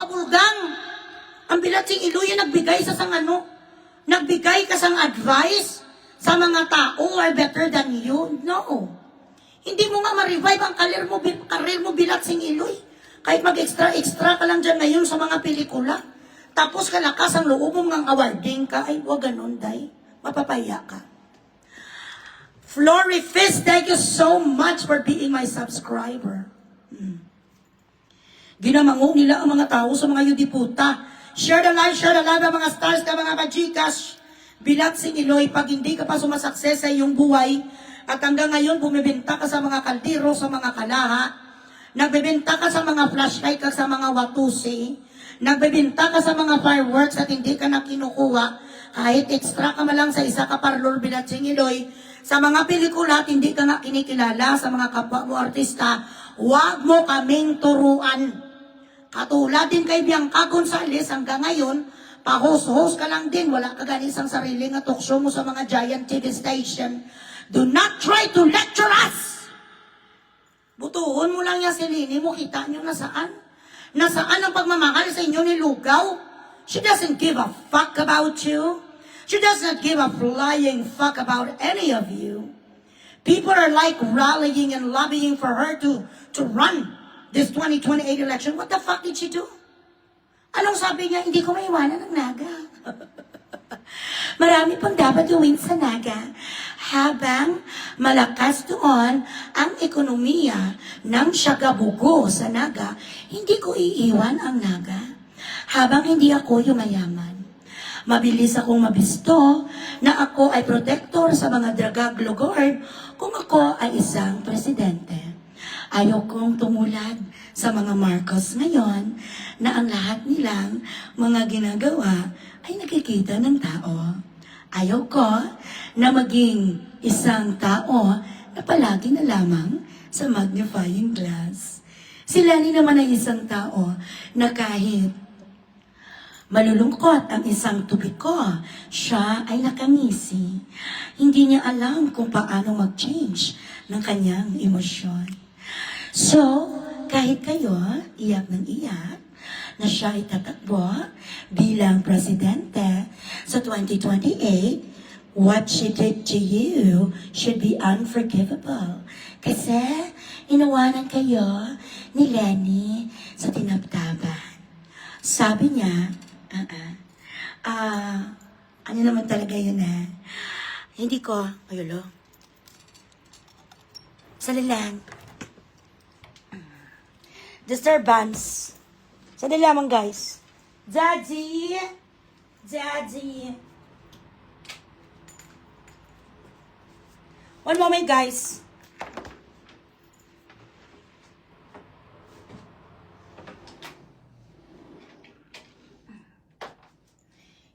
Bulgang, ang bilatsing iluya nagbigay sa sang ano, nagbigay ka sang advice sa mga tao are better than you. No. Hindi mo nga ma-revive ang karir mo bilatsing iloy. Kahit mag-extra ka lang dyan ngayon sa mga pelikula. Tapos kalakas ang loob mo ng awarding ka. Ay, wag ganun, day. Mapapaya ka. Flory Fist, thank you so much for being my subscriber. Ginamango nila ang mga tao sa mga yudiputa. Share the live ang mga stars ka, mga ka-Gcash. Bilatsing iloy, pag hindi ka pa sumasakses sa iyong buhay, at hanggang ngayon bumibenta ka sa mga kaldero, sa mga kalaha, nagbebenta ka sa mga flashlight ka sa mga watusi, nagbebenta ka sa mga fireworks at hindi ka na kinukuha, kahit extra ka malang sa isa ka parlor bilatsing iloy, sa mga pelikula at hindi ka nga kinikilala sa mga kapwa mo artista, huwag mo kaming turuan. Katulad din kay Bianca Gonzales hanggang ngayon, pa-host-host ka lang din, wala ka ganis ang sarili nga talk show mo sa mga giant TV station. Do not try to lecture us! Butuhon mo lang yan si Lini mo, kita nyo nasaan? Nasaan ang pagmamahal sa inyo ni Lugaw? She doesn't give a fuck about you. She does not give a flying fuck about any of you. People are like rallying and lobbying for her to run this 2028 election. What the fuck did she do? Anong sabi niya? Hindi ko maiwanan ng Naga. Marami pang dapat gawin sa Naga. Habang malakas doon ang ekonomiya ng Siagabugo sa Naga, hindi ko iiwan ang Naga. Habang hindi ako yumayaman. Mabilis akong mabisto na ako ay protector sa mga dragag lugard kung ako ay isang presidente. Ayaw kong tumulad sa mga Marcos ngayon na ang lahat nilang mga ginagawa ay nakikita ng tao. Ayaw ko na maging isang tao na palagi na lamang sa magnifying glass. Sila ni naman ay isang tao na kahit malulungkot ang isang tubi ko, siya ay nakangisi. Hindi niya alam kung paano mag-change ng kanyang emosyon. So, kahit kayo, iyak ng iyak, na siya ay tatakbo bilang presidente sa 2028, what she did to you should be unforgivable. Kasi, inawanan kayo ni Lenny sa tinaptaban. Sabi niya, ano naman talaga yun hindi ko, ayulo. Sali lang. Disturbance. Sali lamang guys. Daddy! Daddy! One moment guys.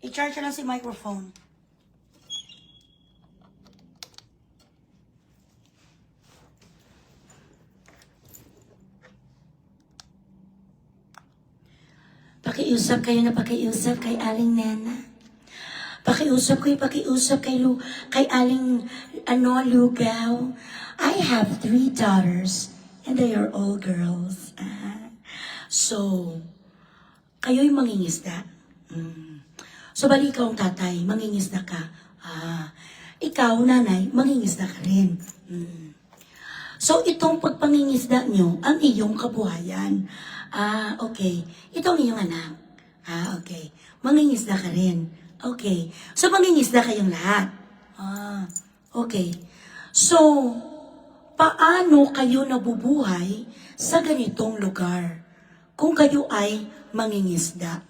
I-charge lang si microphone. Pakiusap kayo na pakiusap kay Aling Nena. Pakiusap kay Aling Lugaw. I have 3 daughters and they are all girls. So, kayo'y mangingisda. So, bali ikaw ang tatay, mangingisda ka. Ikaw, nanay, mangingisda ka rin. So, itong pagpangingisda nyo, ang iyong kabuhayan. Okay. Ito ang iyong anak. Okay. Mangingisda ka rin. Okay. So, mangingisda kayong lahat. Okay. So, paano kayo nabubuhay sa ganitong lugar kung kayo ay mangingisda?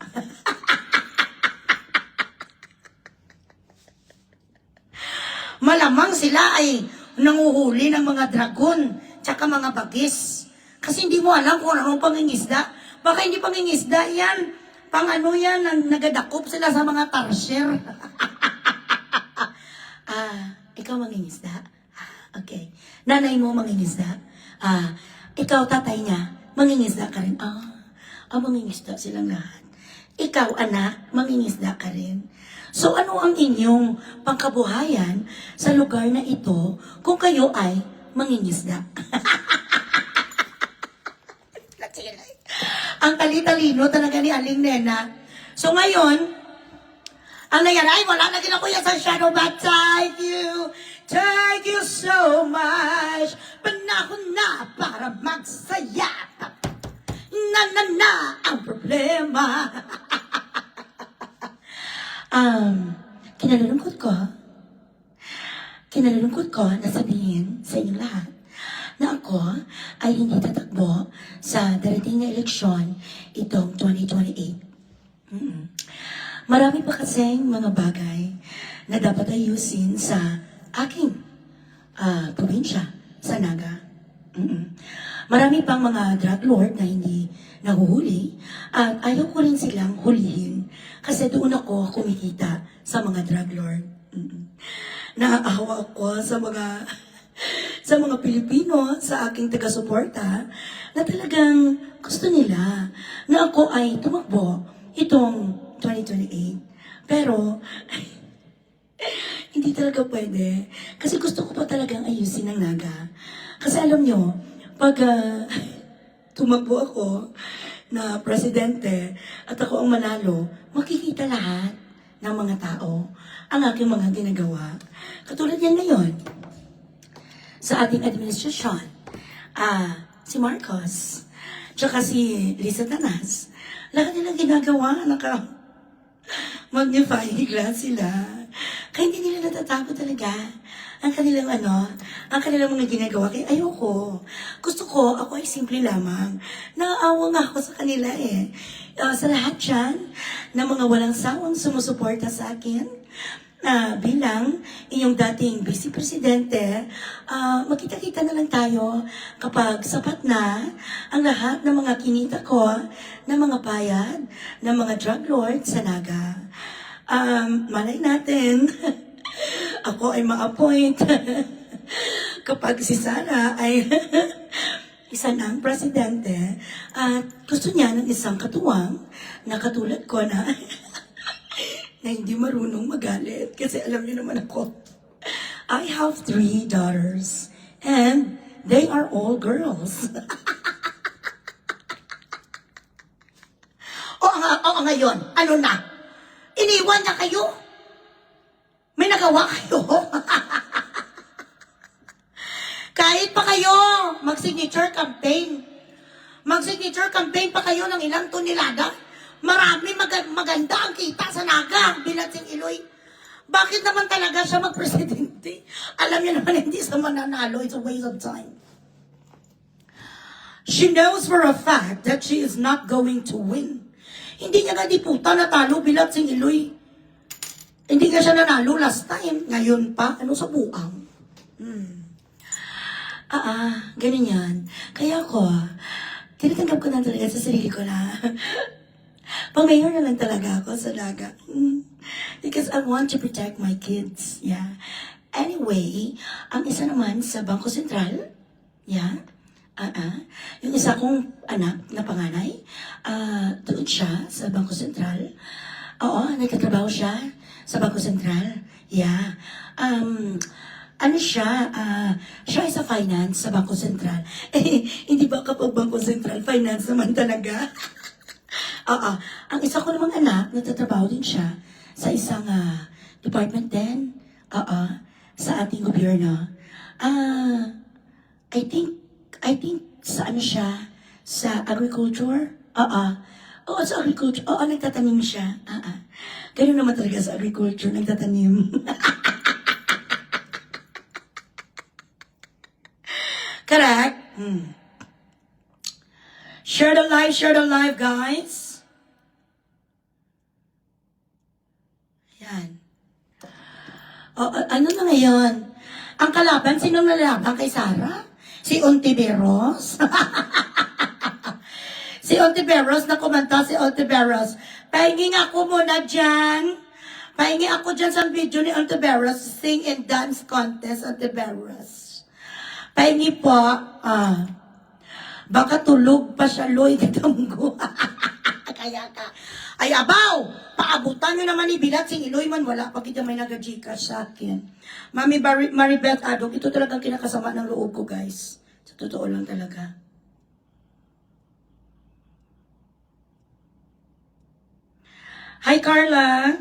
Malamang sila ay nanguhuli ng mga dragon tsaka mga bagis. Kasi hindi mo alam kung anong pangingisda. Baka hindi pangingisda yan. Pang-ano yan, nagadakop sila sa mga tarsyer. Ikaw mangingisda? Okay. Nanay mo mangingisda? Ikaw tatay niya, mangingisda ka rin? Mangingisda silang lahat. Ikaw anak, mangingisda ka rin. So ano ang inyong pangkabuhayan sa lugar na ito kung kayo ay mangingisda? Ang tali-talino talaga ni Aling Nena. So ngayon, ang nangyari, ay wala na gina kuya sa shadow, but thank you so much. Panahon na para magsaya. Na, ang problema. Kinalulungkot ko na sabihin sa inyong lahat na ako ay hindi tatakbo sa darating na eleksyon itong 2028. Marami pa kasing mga bagay na dapat ayusin sa aking probinsya, sa Naga. Marami pang mga drug lord na hindi nahuhuli at ayaw ko rin silang hulihin kasi doon ako kumikita sa mga drug lord. Naaawa ako sa mga Pilipino, sa aking taga-suporta na talagang gusto nila na ako ay tumakbo itong 2028. Pero, hindi talaga pwede. Kasi gusto ko pa talagang ayusin ng Naga. Kasi alam nyo, pag tumakbo ako na presidente at ako ang manalo, makikita lahat ng mga tao ang aking mga ginagawa. Katulad yan ngayon, sa ating administrasyon, si Marcos, tsaka si Lisa Tanas, lahat nilang ginagawa, magnifying glass sila. Kaya hindi nila natatakot talaga ang kanilang mga ginagawa. Kaya ayoko. Gusto ko, ako ay simple lamang. Naaawa nga ako sa kanila eh. Sa lahat dyan, na mga walang sawang sumusuporta sa akin, bilang inyong dating Vice Presidente, magkita-kita na lang tayo kapag sapat na ang lahat ng mga kinita ko ng mga bayad, ng mga drug lords sa Naga. Malay natin, ako ay ma-appoint kapag si Sara ay isa ng presidente at gusto niya ng isang katuwang na katulad ko na na hindi marunong magalit. Kasi alam niyo naman ako, I have 3 daughters and they are all girls. O ngayon, ano na? Iniwan niya kayo? May nagawa kayo? Kahit pa kayo, mag-signature campaign. Mag-signature campaign pa kayo ng ilang tonelada. Marami maganda ang kita sa Naga, Bilatsing Iloy. Bakit naman talaga siya magpresidente? Alam niyo naman, hindi sa mananalo. It's a waste of time. She knows for a fact that she is not going to win. Hindi niya nga diputa natalo, Bilatsing Iloy. Hindi nga siya nanalo last time. Ngayon pa, sa buang. Ganun yan. Kaya ako, tinatanggap ko na talaga sa sarili ko na pang-mayor na lang talaga ako sa Naga. Because I want to protect my kids. Yeah. Anyway, ang isa naman sa Bangko Sentral, yeah, yung isa kong anak na panganay, doon siya sa Bangko Sentral. Oo, nagtatrabaho siya sa Bangko Sentral. Yeah. Siya ay sa finance sa Bangko Sentral. Hindi ba kapag Bangko Sentral, finance naman talaga? Ang isa ko namang anak, nagtatrabaho din siya sa isang department din, sa ating gobyerno. I think sa siya, sa agriculture. Oo, sa agriculture. Oo, nagtatanim siya. Ganun naman talaga sa agriculture, nagtatanim. Correct? Share the live, guys. Yan. Ano na ngayon? Ang kalaban, sinong nalaban kay Sara? Si Ontiveros? Si Ontiveros, na kumanta si Ontiveros. Pahingi ako muna dyan. Pahingi ako dyan sa video ni Ontiveros. Sing and dance contest, Ontiveros. Pahingi po, baka tulog pa siya, Loy, katanggo. Kaya ka. Ay, abaw! Paabutan nyo naman ni Bilatsing Iloy man, wala pa kita may nag-Gcash sa akin. Mami Maribeth Adok, ito talagang kinakasama ng loob ko, guys. Sa totoo lang talaga. Hi, Carla.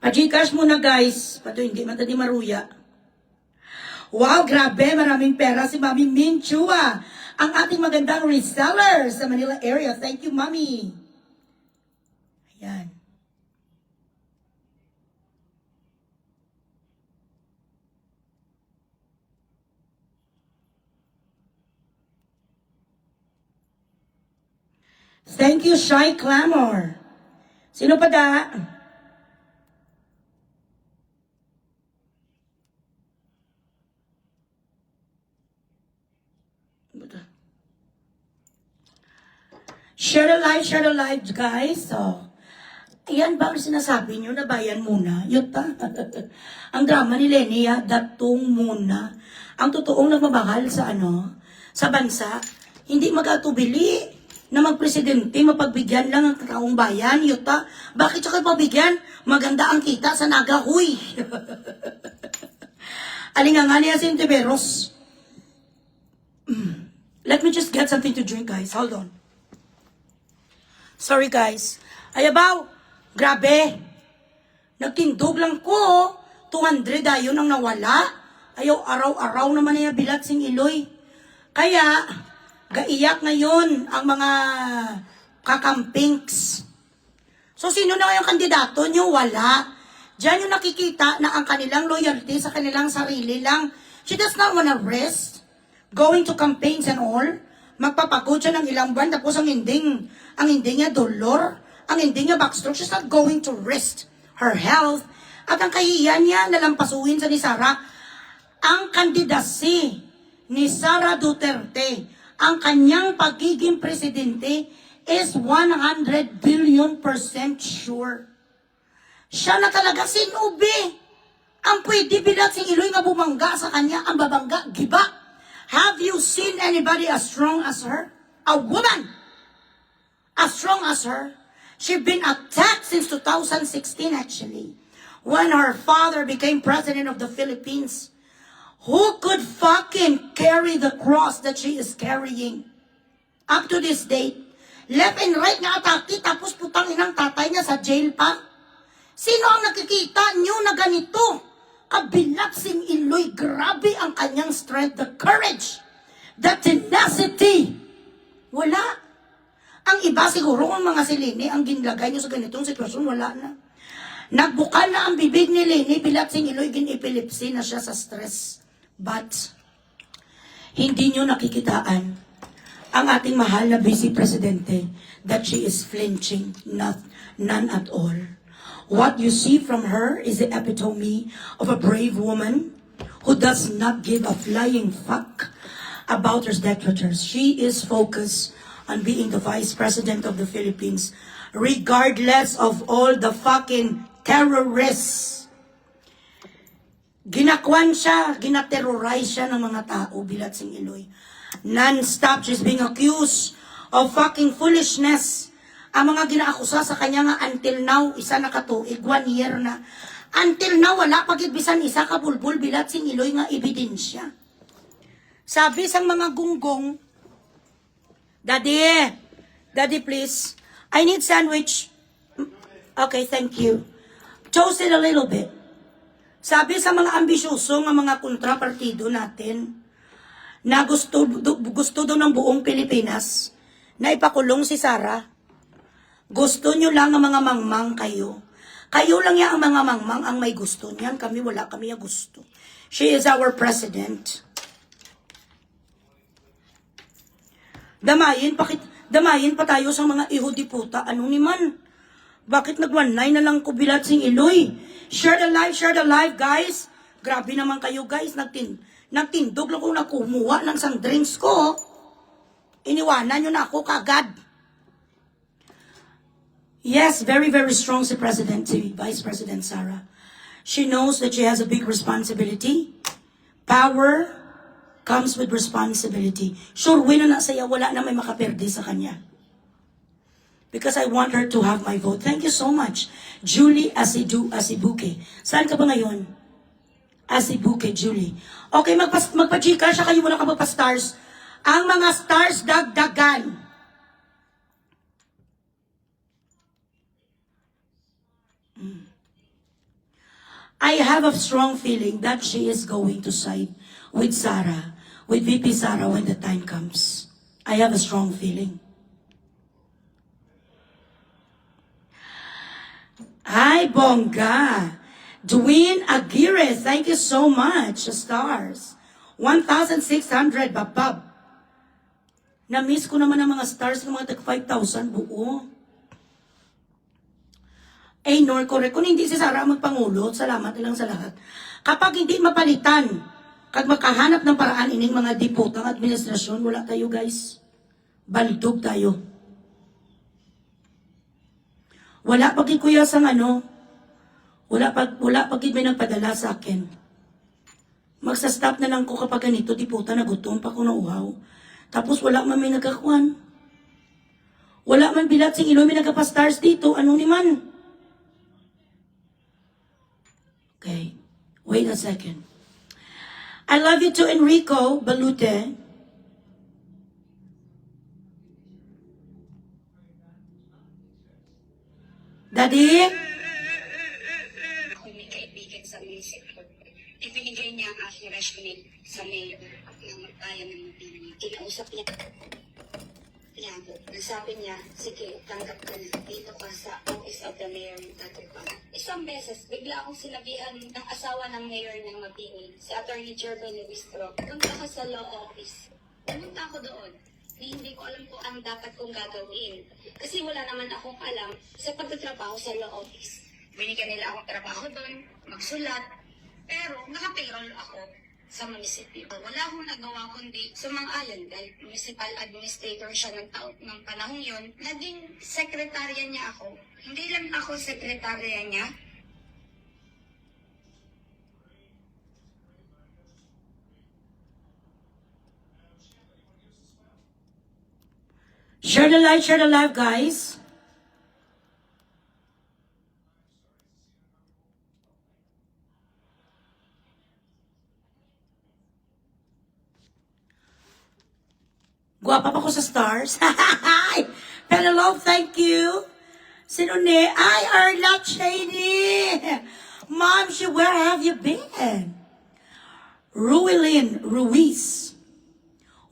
Pa-Gcash muna, guys. Pato, hindi matadi maruya. Wow, grabe. Maraming pera si Mami Minchua. Ang ating magandang reseller sa Manila area. Thank you, Mami. Ayan. Thank you, Shy Clamor. Sino pa da? Share the live, guys. So, ayan ba ang sinasabi nyo na bayan muna? Yuta. Ang drama ni Lenny, datong muna. Ang totoong nagmamahal sa sa bansa, hindi magkatubili na magpresidente, mapagbigyan lang ang taong bayan, yuta. Bakit siya kayo pabigyan? Maganda ang kita sa nagahuy. Alinganga niya si Intiveros. Let me just get something to drink, guys. Hold on. Sorry, guys. Ayabaw, grabe. Nagtindog lang ko. 200 ayon ang nawala. Ayaw, araw-araw naman niya bilat sing iloy. Kaya, gaiyak ngayon ang mga kakampings. So, sino na yung kandidato nyo? Wala. Diyan yung nakikita na ang kanilang loyalty sa kanilang sarili lang. She does not wanna rest. Going to campaigns and all. Magpapagod siya ng ilang buwan. Tapos ang hindi niya dolor. Ang hindi niya backstroke. She's not going to risk her health. At ang kahiyan niya nalampasuhin sa ni Sara, ang kandidasi ni Sara Duterte, ang kanyang pagiging presidente is 100 billion% sure. Siya na talaga sinubi. Ang pwede bilat si Iloy nga bumangga sa kanya, ang babangga, giba. Have you seen anybody as strong as her? A woman as strong as her. She's been attacked since 2016 actually. When her father became president of the Philippines. Who could fucking carry the cross that she is carrying? Up to this date. Left and right nga atake, tapos putang inang tatay niya sa jail pa. Sino ang nakikita niyo na ganito? Kabilat sing Iloy, grabe ang kanyang strength, the courage, the tenacity. Wala. Ang iba siguro kung mga si Lini, ang ginlagay niyo sa ganitong sitwasyon, wala na. Nagbukal na ang bibig ni Lini, bilat sing Iloy, gin-epilepsy na siya sa stress. But, hindi niyo nakikitaan ang ating mahal na Vice Presidente that she is flinching, none at all. What you see from her is the epitome of a brave woman who does not give a flying fuck about her detractors. She is focused on being the Vice President of the Philippines, regardless of all the fucking terrorists. Ginakwan siya, ginaterrorize siya ng mga tao, bilat sing Iloy. Non-stop, she's being accused of fucking foolishness. Ang mga ginaakusa sa kanya nga until now, isa na katuig, 1 year na. Until now, wala pagigbisan isa kabulbul bilat sing Iloy nga ebidensya. Sabi sang mga gunggong, Daddy please, I need sandwich. Okay, thank you. Toast it a little bit. Sabi sa mga ambisyoso nga mga kontrapartido natin, na gusto doon ng buong Pilipinas, na ipakulong si Sara. Gusto nyo lang ang mga mangmang kayo. Kayo lang yan ang mga mangmang ang may gusto niyan. Kami wala, kami yung gusto. She is our president. Damayin pa tayo sa mga iho-diputa. Ano ni man? Bakit nag-1-9 na lang ko bilat sing Iloy? Share the live, guys. Grabe naman kayo, guys. Nagtindog lang kung nakumuha ng sang drinks ko. Iniwanan nyo na ako kagad. Yes, very, very strong si Vice President Sara. She knows that she has a big responsibility. Power comes with responsibility. Sure, win na saya, wala na may makaperde sa kanya. Because I want her to have my vote. Thank you so much. Julie Asibuke. Saan ka ba ngayon? Asibuke, Julie. Okay, magpa-chika siya kayo muna ka magpa-stars. Ang mga stars dagdagan. I have a strong feeling that she is going to side with Sarah, with VP Sarah when the time comes. I have a strong feeling. Hi, Bongga. Dwayne Aguirre, thank you so much. Stars. 1,600, babab. Na-miss ko naman ang mga stars ng mga tag 5,000 buo. Eh, nor correct. Kung hindi si Sarah magpangulo, salamat nilang sa lahat. Kapag hindi mapalitan, kag makahanap ng paraan ining mga diputang administrasyon, wala tayo guys. Baldog tayo. Wala pagid kuya sang ano, wala pagid may nagpadala sa akin. Magsa-stop na lang ko kapag ganito, diputa na gutom pa ko na uhaw. Tapos wala man may nagkakuan. Wala man bilat sing Iloy may nagkapastars dito, ano ni man? Okay, wait a second. I love you to Enrico Balute. Daddy? Ako may kaibigan sa music. Ibinigay niya ang aking resume sa mayor ng bayan ng Mabini. Kinausap niya. Sabi niya, sige, tanggap ka na. Dito ka sa office of the mayor ng Tatripan. Isang beses, bigla akong sinabihan ng asawa ng mayor ng Mabini, si Attorney Jervin Luistro, punta ka sa law office. Pumunta ako doon. Hindi ko alam kung ang dapat kong gagawin. Kasi wala naman akong alam sa pagtatrabaho sa law office. Binigyan nila akong trabaho doon, magsulat, pero naka-payroll ako sa munisipyo. Wala akong nagawa kundi sumang-ayon dahil municipal administrator siya ng panahong yon. Naging sekretarya niya ako. Hindi lang ako sekretarya niya, Share the live, guys. Guwapa pa ko sa stars. Pero love, thank you. Sino ni? Ay, Arla Cheney. Mom, where have you been? Ruilin Ruiz.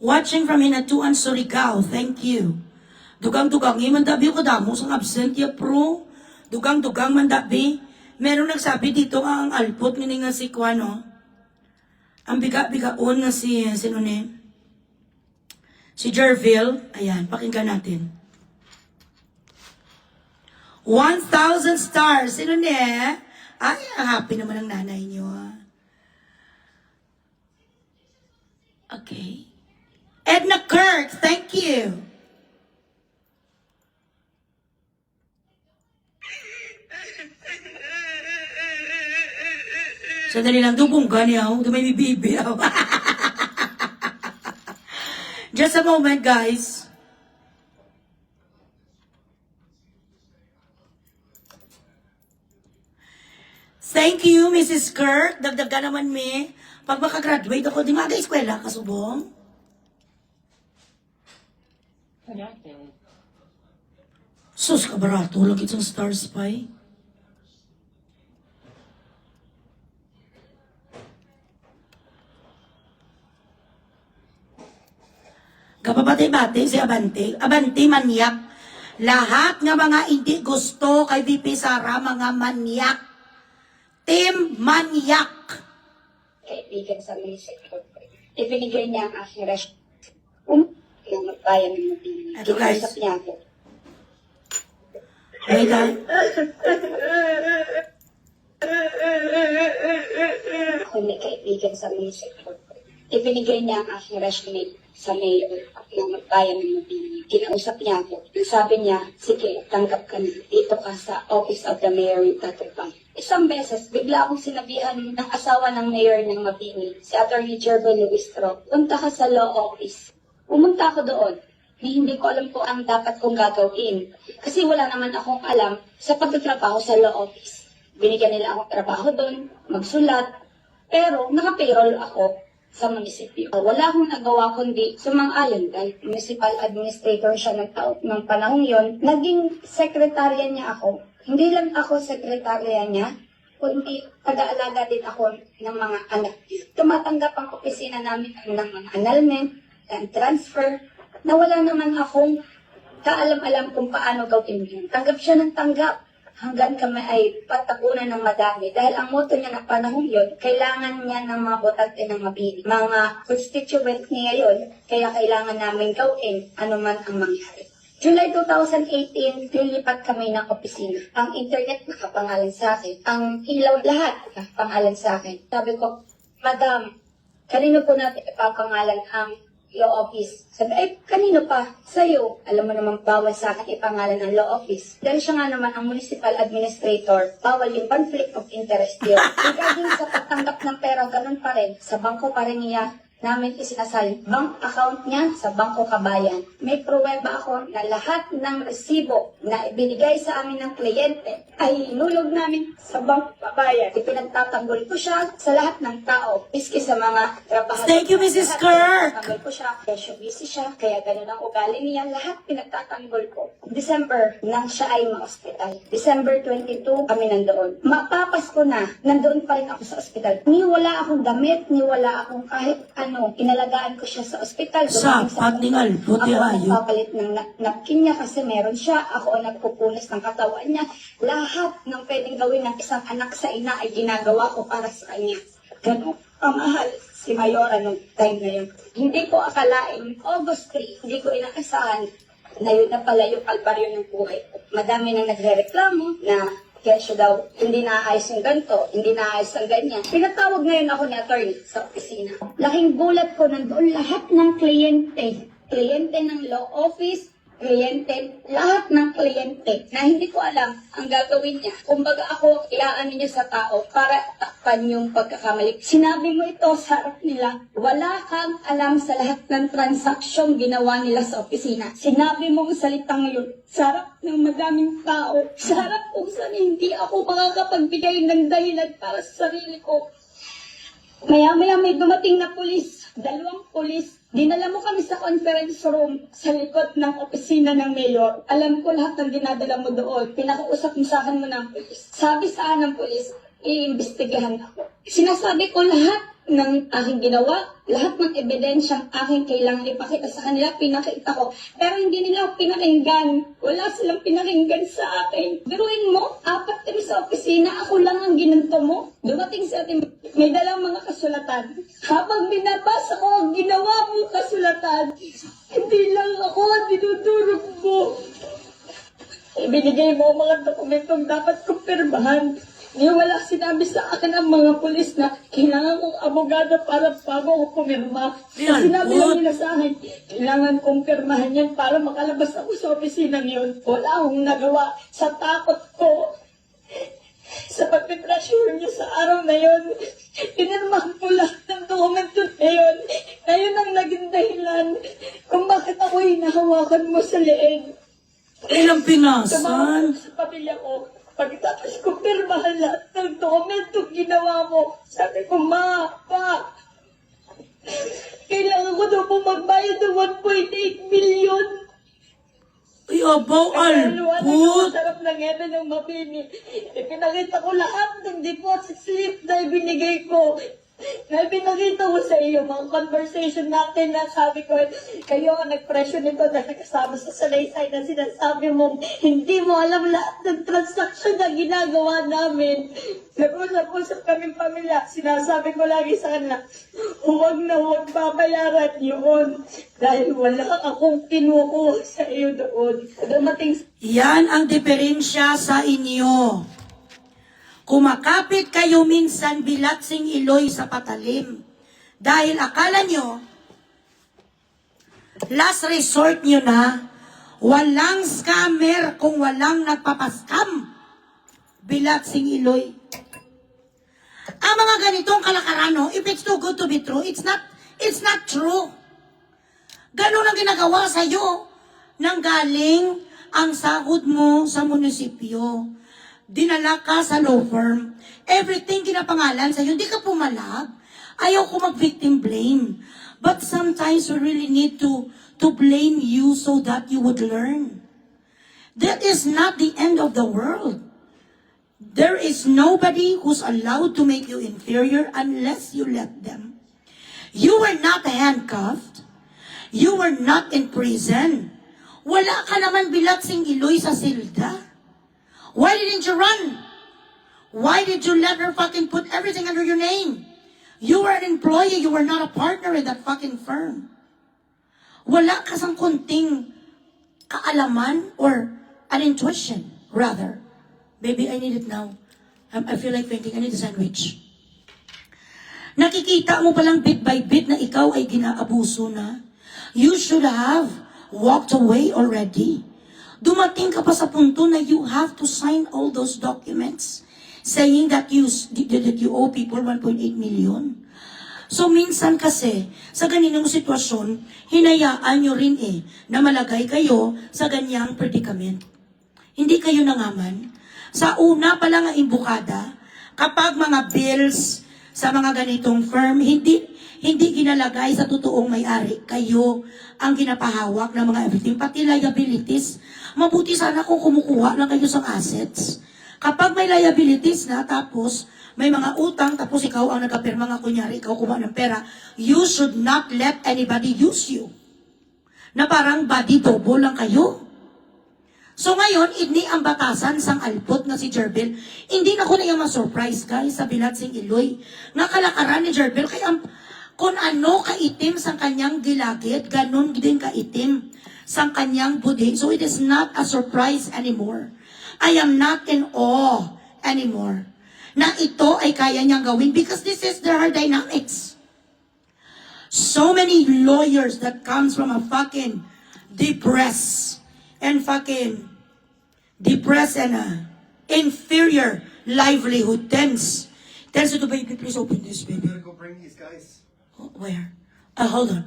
Watching from Hinatuan, Surigao. Thank you. Dugang-dugang, mandabi ko damo sang absent ya pro. Dugang-dugang mandabi. Meron nagsabi dito ang alpot ni nga si Kwano. Ang biga-bigaon nga sino ni? Si Jerville. Ayan, pakinggan natin. 1,000 stars. Sino ni? Ay, happy naman ang nanay niyo. Okay. Edna Kirk, thank you. Sandali lang, dubong ganyaw. Dumay bibiyaw. Just a moment, guys. Thank you, Mrs. Kirk. Dagdagan naman me. Pag makagraduate ako, di mag-eskwela, kasubong. Sus, kabarato. Lagi sa Star Spy. Kapabati-bati si Abante. Abante, manyak. Lahat nga mga hindi gusto kay VP Sara, mga manyak. Team manyak. kaibigan sa music. Ibinigay niya ang aking resume ng bayan ng Mabini. Ito, guys. Kinausap niya ako. Hey, guys. Ako may kaibigan sa music. Ibinigay niya ang aking resume sa mayor ng bayan ng Mabini. Kinausap niya ako. Sabi niya, sige, tanggap ka na. Dito ka sa office of the mayor ng Tatripan. Isang beses, bigla akong sinabihan ng asawa ng mayor ng Mabini, si Attorney Jervin Luistro, punta ka sa law office. Pumunta ako doon. Hindi ko alam kung ang dapat kong gagawin. Kasi wala naman akong alam sa pagtatrabaho sa law office. Binigyan nila akong trabaho doon, magsulat, pero naka-payroll ako sa munisipyo. Wala akong nagawa kundi sumang-ayon dahil municipal administrator siya ng panahong yon. Naging sekretarya niya ako. Hindi lang ako sekretarya niya, kundi pag-aalaga din ako ng mga anak. Tumatanggap ang opisina namin ng mga annulment and transfer na wala naman akong kaalam-alam kung paano gawin yun. Tanggap siya ng tanggap hanggang kami ay patakunan ng madami. Dahil ang motto niya ng panahon yun, kailangan niya ng mga botante ng mabili. Mga constituent niya yun, kaya kailangan namin gawin anuman ang mangyari. July 2018, lilipat kami ng opisina. Ang internet nakapangalan sa akin. Ang ilaw lahat nakapangalan sa akin. Sabi ko, Madam, kanino po natin ipapangalan ang law office? Sabi, ay, kanino pa? Sa'yo. Alam mo naman, bawal sa akin ipangalan ng law office. Dahil siya nga naman ang municipal administrator, bawal yung conflict of interest yun. Regarding sa pagtanggap ng pera, ganun pa rin. Sa bangko pa rin niya namin isinasal bank account niya sa Bangko Kabayan. May pruweba ako na lahat ng resibo na ibinigay sa amin ng kliyente ay inulog namin sa Bangko Kabayan. Ipinagtatanggol ko siya sa lahat ng tao, iski sa mga trabahador. Thank you, Mrs. Kirk. Pinagtatanggol ko siya, kaya busy siya, kaya ganun ang ugali niya. Lahat pinagtatanggol ko. December, nang siya ay ma-hospital. December 22, kami nandoon. Mapapasko na, nandoon pa rin ako sa ospital. Ni wala akong damit, ni wala akong kahit ano, inalagaan ko siya sa ospital. Sapat ningal, buti ako ang ayo. nagpapalit ng napkin niya kasi meron siya. Ako ang nagpupunas ng katawan niya. Lahat ng pwedeng gawin ng isang anak sa ina ay ginagawa ko para sa kanya. Ganun kamahal si Mayora nung time na yun. Hindi ko akalain, August 3, hindi ko inaasahan na yun na pala yung kalbaryo ng buhay ko. Madami nang nagre-reklamo na kesyo daw, hindi naayos yung ganito, hindi naayos ang ganyan. Pinatawag ngayon ako ni attorney sa opisina. Laking gulat ko, nandoon lahat ng kliyente. Kliyente ng law office, kliyente, lahat ng kliyente na hindi ko alam ang gagawin niya. Kumbaga ako, iaano niya sa tao para takpan yung pagkakamali. Sinabi mo ito sa harap nila, wala kang alam sa lahat ng transaksyong ginawa nila sa opisina. Sinabi mo ang salitang yun sa harap ng madaming tao, sa harap kung saan hindi ako makakapagbigay ng dahilan para sa sarili ko. Maya-maya may dumating na pulis, 2 pulis. Dinala mo kami sa conference room sa likod ng opisina ng mayor. Alam ko lahat ng dinadala mo doon. Pinakausap mo sa akin mo ng pulis. Sabi sa akin ng pulis, iimbestigahan ako. Sinasabi ko lahat ng aking ginawa, lahat ng ebidensyang aking kailangan ipakita sa kanila, pinakita ko. Pero hindi nila ako pinakinggan. Wala silang pinakinggan sa akin. Biruin mo, 4 kami sa opisina, ako lang ang ginanto mo. Dumating sa atin, may dalang mga kasulatan. Habang binabasa ko ang ginawa mong kasulatan, hindi lang ako ang dinudurog mo. Ibinigay mo ang mga dokumentong dapat kong pirmahan. Di wala sinabi sa akin ang mga pulis na kailangan kong abogado para bago ako pumirma. Yan, Sinabi what? lang nila sa akin, kailangan kong pirmahan yan para makalabas ako sa opisinang yun. Wala akong nagawa sa takot ko. Sa pagpipressure niyo sa araw na yun, pinirmahan ko lahat ng dokumento na yun. Na yun ang naging dahilan kung bakit ako hinahawakan mo sa leeg. Ilang Tumawag pinasan? ako sa pamilya ko. Pagkatapos ko pirmahan lahat ng dokumento ginawa mo, sabi ko, Ma, Pa, kailangan ko daw po magbayad ng 1.8 million. Ay, abaw, Albut. Sarap ng ngebe ng mabini. Ipinakita ko lahat ng deposit slip na ibinigay ko. Na pinakita ko sa iyo, mga conversation natin na sabi ko, kayo ang nag-pressure nito na nakasama sa salaysay na sinasabi mo, hindi mo alam lahat ng transaction na ginagawa namin. Nag-usap-usap kaming pamilya, sinasabi ko lagi sa kanila, huwag na huwag babayaran yun. Dahil wala akong kinukuha sa iyo doon. Dumating Yan ang diferensya sa inyo. Kumakapit kayo minsan bilatsing iloy sa patalim. Dahil akala nyo, last resort nyo na, walang scammer kung walang nagpapaskam. Bilatsing iloy. Ang mga ganitong kalakarano, if it's too good to be true, it's not true. Ganun ang ginagawa sa'yo nang galing ang sahod mo sa munisipyo. Dinala ka sa law firm, everything kinapangalan sa'yo, hindi ka pumalag. Ayaw ko mag-victim blame. But sometimes we really need to blame you so that you would learn. That is not the end of the world. There is nobody who's allowed to make you inferior unless you let them. You were not handcuffed. You were not in prison. Wala ka naman bilatsing Iloy sa silda. Why didn't you run? Why did you let her fucking put everything under your name? You were an employee. You were not a partner in that fucking firm. Wala ka sang kunting kaalaman or an intuition, rather. Baby, I need it now. I feel like fainting. I need a sandwich. Nakikita mo palang bit by bit na ikaw ay ginaabuso na. You should have walked away already. Dumating ka pa sa punto na you have to sign all those documents saying that you owe people 1.8 million. So minsan kasi, sa ganinong sitwasyon, hinayaan nyo rin na malagay kayo sa ganyang predicament. Hindi kayo nangaman. Sa una pa lang ang imbukada, kapag mga bills sa mga ganitong firm, hindi ginalagay sa totoong may-ari. Kayo ang ginapahawak ng mga everything, pati liabilities. Mabuti sana kung kumukuha lang kayo sa assets. Kapag may liabilities na, tapos may mga utang, tapos ikaw ang nagkapirma nga, kunyari, ikaw kumuha ng pera, you should not let anybody use you. Na parang body double lang kayo. So ngayon, ini ang batasan sang alpot na si Jerbil. Hindi na ko na yung ma-surprise, guys, sa Bilatsing Iloy. Nakalakaran ni Jerbil, kaya kung ano kaitim sang kanyang gilagid, ganun din kaitim sang kanyang budi. So it is not a surprise anymore. I am not in awe anymore. Na ito ay kaya niyang gawin because this is their dynamics. So many lawyers that comes from a fucking depressed and inferior livelihood tends to, baby, please open this, baby. I'm gonna go bring these guys. Oh, where? Hold on.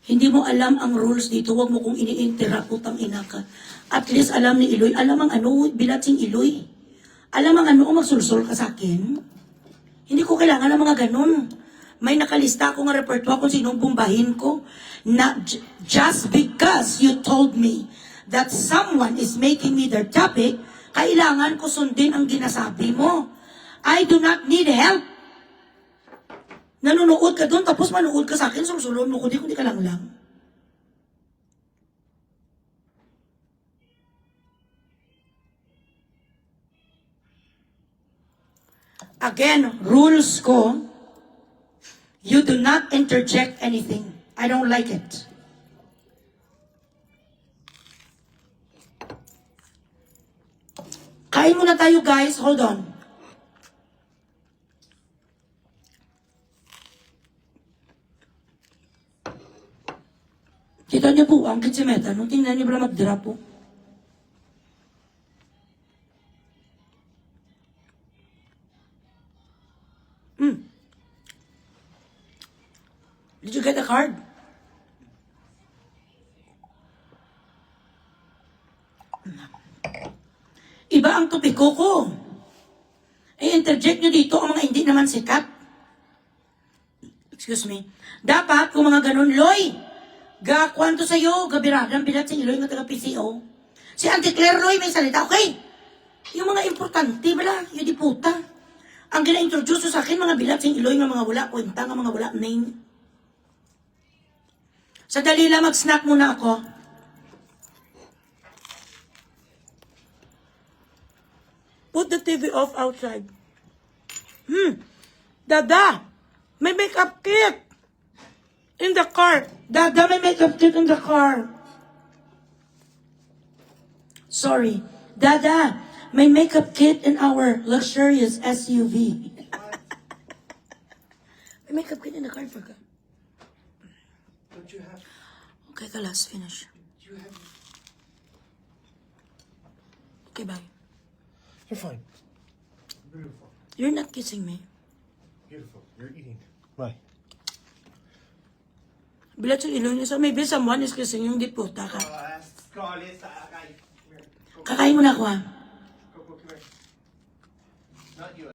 Hindi mo alam ang rules dito, wag mo kong ini-interrupt, putang ina ka. At least alam ni Iloy, alam ang ano, Bilatsing Iloy. Alam ang ano, magsulsol ka sa akin. Hindi ko kailangan ng mga ganun. May nakalista ko nga repertoire kung sinong bumbahin ko. Na, just because you told me that someone is making me their topic, kailangan ko sundin ang ginasabi mo. I do not need help. Nanonood ka doon, tapos manood ka sa akin, sulsulon mo, kundi ka lang lang. Again, rules ko, you do not interject anything. I don't like it. Kain muna tayo, guys. Hold on. Kita niyo po, ang kitsimeta, nung tingnan niyo ba mag-drop po? Did you get the card? Iba ang topiko ko. I-interject nyo dito ang mga hindi naman sikat. Excuse me. Dapat, kung mga ganun, Loy, kwanto sa'yo, gabiradang Bilatsing Iloy nga taga-PCO. Si Auntie Claire Loy may salita, okay? Yung mga importante, bala, yung di puta. Ang gina-introduce sa akin, mga Bilatsing Iloy nga mga wala kwenta, nga mga wala name. Sa dalila, mag-snack muna ako. Put the TV off outside. Dada, may makeup kit in the car. Dada, may makeup kit in the car. Sorry. Dada, may makeup kit in our luxurious SUV. May Makeup ka na car ka. Don't you have? Okay ka, last finish. Do you have? Okay, bye. You're fine. Beautiful. You're not kissing me. Beautiful. You're eating. Bye. Bilat sa ilo niya. So maybe someone is kissing yung diputa ka. Scarlett, Kakain mo na ako ha.